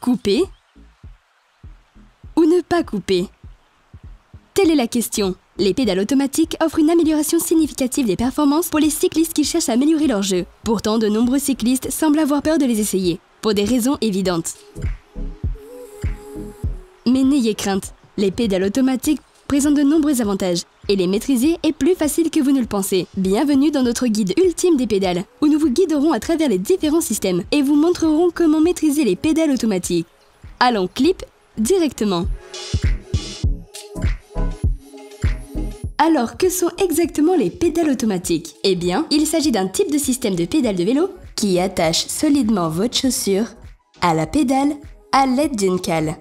Couper ou ne pas couper? Telle est la question. Les pédales automatiques offrent une amélioration significative des performances pour les cyclistes qui cherchent à améliorer leur jeu. Pourtant, de nombreux cyclistes semblent avoir peur de les essayer, pour des raisons évidentes. Mais n'ayez crainte, les pédales automatiques présentent de nombreux avantages, et les maîtriser est plus facile que vous ne le pensez. Bienvenue dans notre guide ultime des pédales, où nous vous guiderons à travers les différents systèmes et vous montrerons comment maîtriser les pédales automatiques. Allons clip directement. Alors, que sont exactement les pédales automatiques? Eh bien, il s'agit d'un type de système de pédale de vélo qui attache solidement votre chaussure à la pédale à l'aide d'une cale.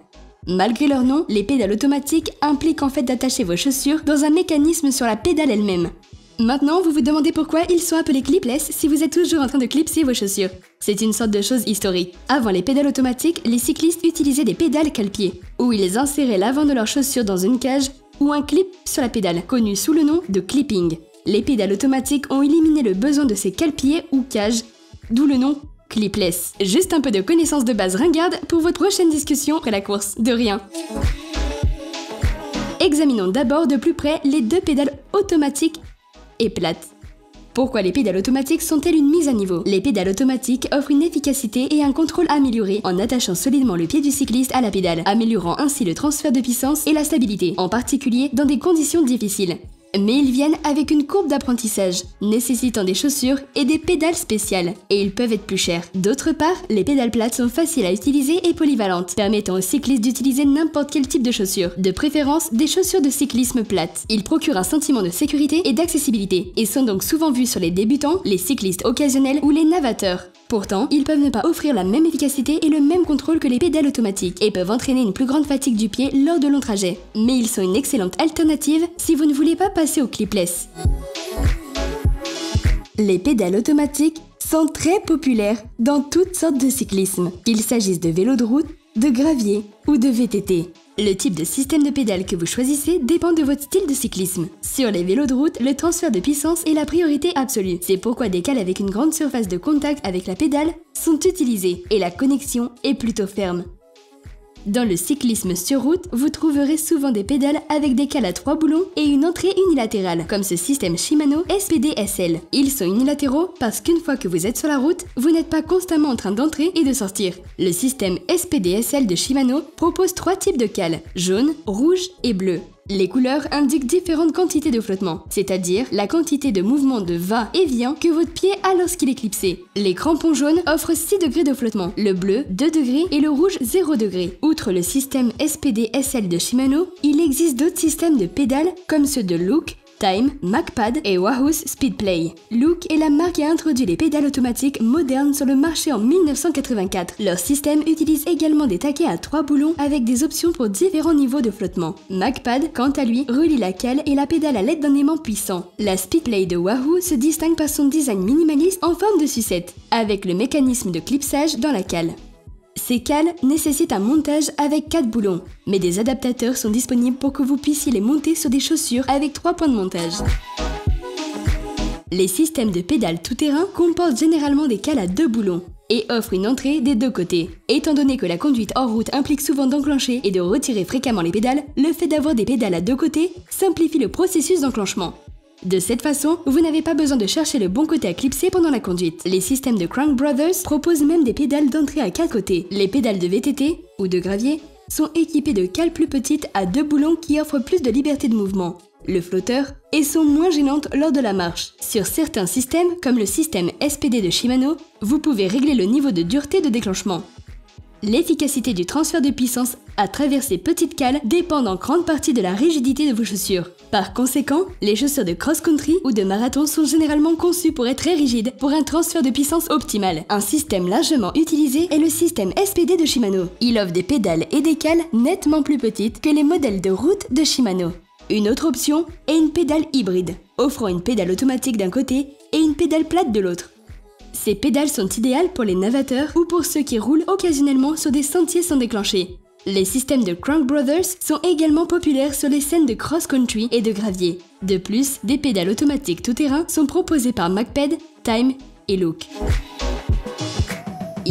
Malgré leur nom, les pédales automatiques impliquent en fait d'attacher vos chaussures dans un mécanisme sur la pédale elle-même. Maintenant, vous vous demandez pourquoi ils sont appelés clipless si vous êtes toujours en train de clipser vos chaussures. C'est une sorte de chose historique. Avant les pédales automatiques, les cyclistes utilisaient des pédales cale-pieds, où ils inséraient l'avant de leurs chaussures dans une cage ou un clip sur la pédale, connu sous le nom de clipping. Les pédales automatiques ont éliminé le besoin de ces cale-pieds ou cages, d'où le nom clipless. Juste un peu de connaissances de base ringarde pour votre prochaine discussion après la course. De rien. Examinons d'abord de plus près les deux pédales automatiques et plates. Pourquoi les pédales automatiques sont-elles une mise à niveau? Les pédales automatiques offrent une efficacité et un contrôle amélioré en attachant solidement le pied du cycliste à la pédale, améliorant ainsi le transfert de puissance et la stabilité, en particulier dans des conditions difficiles. Mais ils viennent avec une courbe d'apprentissage, nécessitant des chaussures et des pédales spéciales, et ils peuvent être plus chers. D'autre part, les pédales plates sont faciles à utiliser et polyvalentes, permettant aux cyclistes d'utiliser n'importe quel type de chaussures, de préférence des chaussures de cyclisme plates. Ils procurent un sentiment de sécurité et d'accessibilité, et sont donc souvent vus sur les débutants, les cyclistes occasionnels ou les navateurs. Pourtant, ils peuvent ne pas offrir la même efficacité et le même contrôle que les pédales automatiques, et peuvent entraîner une plus grande fatigue du pied lors de longs trajets. Mais ils sont une excellente alternative si vous ne voulez pas passer au clipless. Les pédales automatiques sont très populaires dans toutes sortes de cyclisme, qu'il s'agisse de vélo de route, de gravier ou de VTT. Le type de système de pédale que vous choisissez dépend de votre style de cyclisme. Sur les vélos de route, le transfert de puissance est la priorité absolue. C'est pourquoi des cales avec une grande surface de contact avec la pédale sont utilisées et la connexion est plutôt ferme. Dans le cyclisme sur route, vous trouverez souvent des pédales avec des cales à 3 boulons et une entrée unilatérale, comme ce système Shimano SPD-SL. Ils sont unilatéraux parce qu'une fois que vous êtes sur la route, vous n'êtes pas constamment en train d'entrer et de sortir. Le système SPD-SL de Shimano propose 3 types de cales, jaune, rouge et bleu. Les couleurs indiquent différentes quantités de flottement, c'est-à-dire la quantité de mouvement de va et vient que votre pied a lorsqu'il est clipsé. Les crampons jaunes offrent 6 degrés de flottement, le bleu 2 degrés et le rouge 0 degré. Outre le système SPD-SL de Shimano, il existe d'autres systèmes de pédales comme ceux de Look, Time, MacPad et Wahoo's Speedplay. Look est la marque qui a introduit les pédales automatiques modernes sur le marché en 1984. Leur système utilise également des taquets à 3 boulons avec des options pour différents niveaux de flottement. MacPad, quant à lui, relie la cale et la pédale à l'aide d'un aimant puissant. La Speedplay de Wahoo se distingue par son design minimaliste en forme de sucette, avec le mécanisme de clipsage dans la cale. Ces cales nécessitent un montage avec 4 boulons, mais des adaptateurs sont disponibles pour que vous puissiez les monter sur des chaussures avec 3 points de montage. Les systèmes de pédales tout-terrain comportent généralement des cales à 2 boulons et offrent une entrée des 2 côtés. Étant donné que la conduite hors route implique souvent d'enclencher et de retirer fréquemment les pédales, le fait d'avoir des pédales à 2 côtés simplifie le processus d'enclenchement. De cette façon, vous n'avez pas besoin de chercher le bon côté à clipser pendant la conduite. Les systèmes de Crank Brothers proposent même des pédales d'entrée à 4 côtés. Les pédales de VTT, ou de gravier, sont équipées de cales plus petites à 2 boulons qui offrent plus de liberté de mouvement, le flotteur, et sont moins gênantes lors de la marche. Sur certains systèmes, comme le système SPD de Shimano, vous pouvez régler le niveau de dureté de déclenchement. L'efficacité du transfert de puissance à travers ces petites cales dépend en grande partie de la rigidité de vos chaussures. Par conséquent, les chaussures de cross-country ou de marathon sont généralement conçues pour être très rigides pour un transfert de puissance optimal. Un système largement utilisé est le système SPD de Shimano. Il offre des pédales et des cales nettement plus petites que les modèles de route de Shimano. Une autre option est une pédale hybride, offrant une pédale automatique d'un côté et une pédale plate de l'autre. Ces pédales sont idéales pour les navateurs ou pour ceux qui roulent occasionnellement sur des sentiers sans déclencher. Les systèmes de Crank Brothers sont également populaires sur les scènes de cross-country et de gravier. De plus, des pédales automatiques tout-terrain sont proposées par MacPad, Time et Look.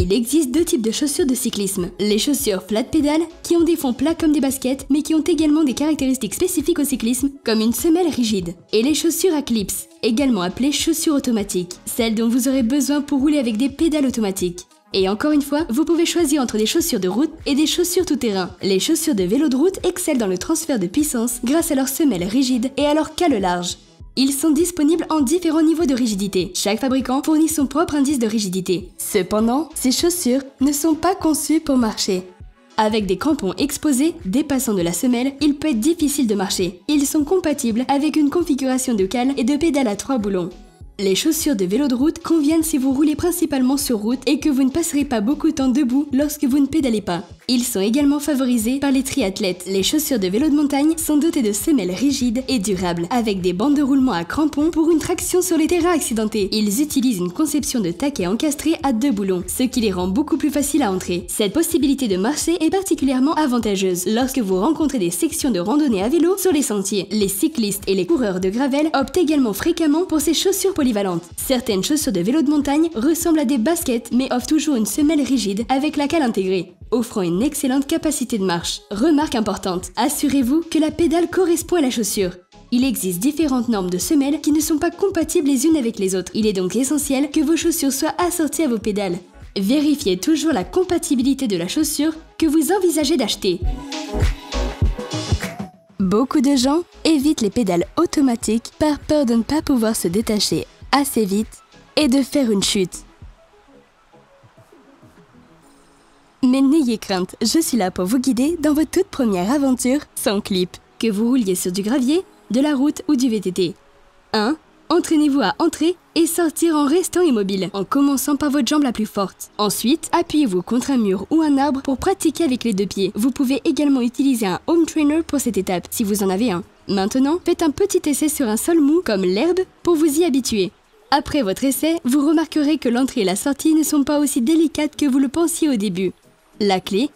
Il existe deux types de chaussures de cyclisme. Les chaussures flat pédales, qui ont des fonds plats comme des baskets, mais qui ont également des caractéristiques spécifiques au cyclisme, comme une semelle rigide. Et les chaussures à clips, également appelées chaussures automatiques, celles dont vous aurez besoin pour rouler avec des pédales automatiques. Et encore une fois, vous pouvez choisir entre des chaussures de route et des chaussures tout-terrain. Les chaussures de vélo de route excellent dans le transfert de puissance grâce à leurs semelles rigides et à leur cale large. Ils sont disponibles en différents niveaux de rigidité. Chaque fabricant fournit son propre indice de rigidité. Cependant, ces chaussures ne sont pas conçues pour marcher. Avec des crampons exposés dépassant de la semelle, il peut être difficile de marcher. Ils sont compatibles avec une configuration de cale et de pédales à 3 boulons. Les chaussures de vélo de route conviennent si vous roulez principalement sur route et que vous ne passerez pas beaucoup de temps debout lorsque vous ne pédalez pas. Ils sont également favorisés par les triathlètes. Les chaussures de vélo de montagne sont dotées de semelles rigides et durables, avec des bandes de roulement à crampons pour une traction sur les terrains accidentés. Ils utilisent une conception de taquet encastré à 2 boulons, ce qui les rend beaucoup plus faciles à entrer. Cette possibilité de marcher est particulièrement avantageuse lorsque vous rencontrez des sections de randonnée à vélo sur les sentiers. Les cyclistes et les coureurs de gravel optent également fréquemment pour ces chaussures polyvalentes. Certaines chaussures de vélo de montagne ressemblent à des baskets mais offrent toujours une semelle rigide avec la cale intégrée, offrant une excellente capacité de marche. Remarque importante, assurez-vous que la pédale correspond à la chaussure. Il existe différentes normes de semelles qui ne sont pas compatibles les unes avec les autres. Il est donc essentiel que vos chaussures soient assorties à vos pédales. Vérifiez toujours la compatibilité de la chaussure que vous envisagez d'acheter. Beaucoup de gens évitent les pédales automatiques par peur de ne pas pouvoir se détacher assez vite et de faire une chute. Mais n'ayez crainte, je suis là pour vous guider dans votre toute première aventure sans clip. Que vous rouliez sur du gravier, de la route ou du VTT. 1. Entraînez-vous à entrer et sortir en restant immobile, en commençant par votre jambe la plus forte. Ensuite, appuyez-vous contre un mur ou un arbre pour pratiquer avec les 2 pieds. Vous pouvez également utiliser un home trainer pour cette étape, si vous en avez un. Maintenant, faites un petit essai sur un sol mou, comme l'herbe, pour vous y habituer. Après votre essai, vous remarquerez que l'entrée et la sortie ne sont pas aussi délicates que vous le pensiez au début. La clé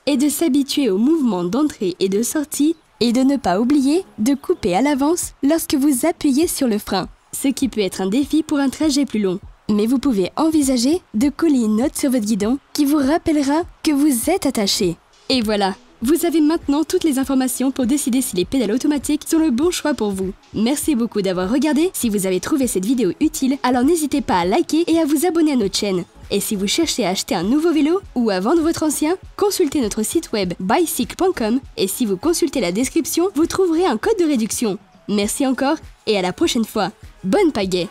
est de s'habituer au mouvement d'entrée et de sortie et de ne pas oublier de couper à l'avance lorsque vous appuyez sur le frein, ce qui peut être un défi pour un trajet plus long. Mais vous pouvez envisager de coller une note sur votre guidon qui vous rappellera que vous êtes attaché. Et voilà, vous avez maintenant toutes les informations pour décider si les pédales automatiques sont le bon choix pour vous. Merci beaucoup d'avoir regardé. Si vous avez trouvé cette vidéo utile, alors n'hésitez pas à liker et à vous abonner à notre chaîne. Et si vous cherchez à acheter un nouveau vélo ou à vendre votre ancien, consultez notre site web bicycle.com et si vous consultez la description, vous trouverez un code de réduction. Merci encore et à la prochaine fois. Bonne pagaie!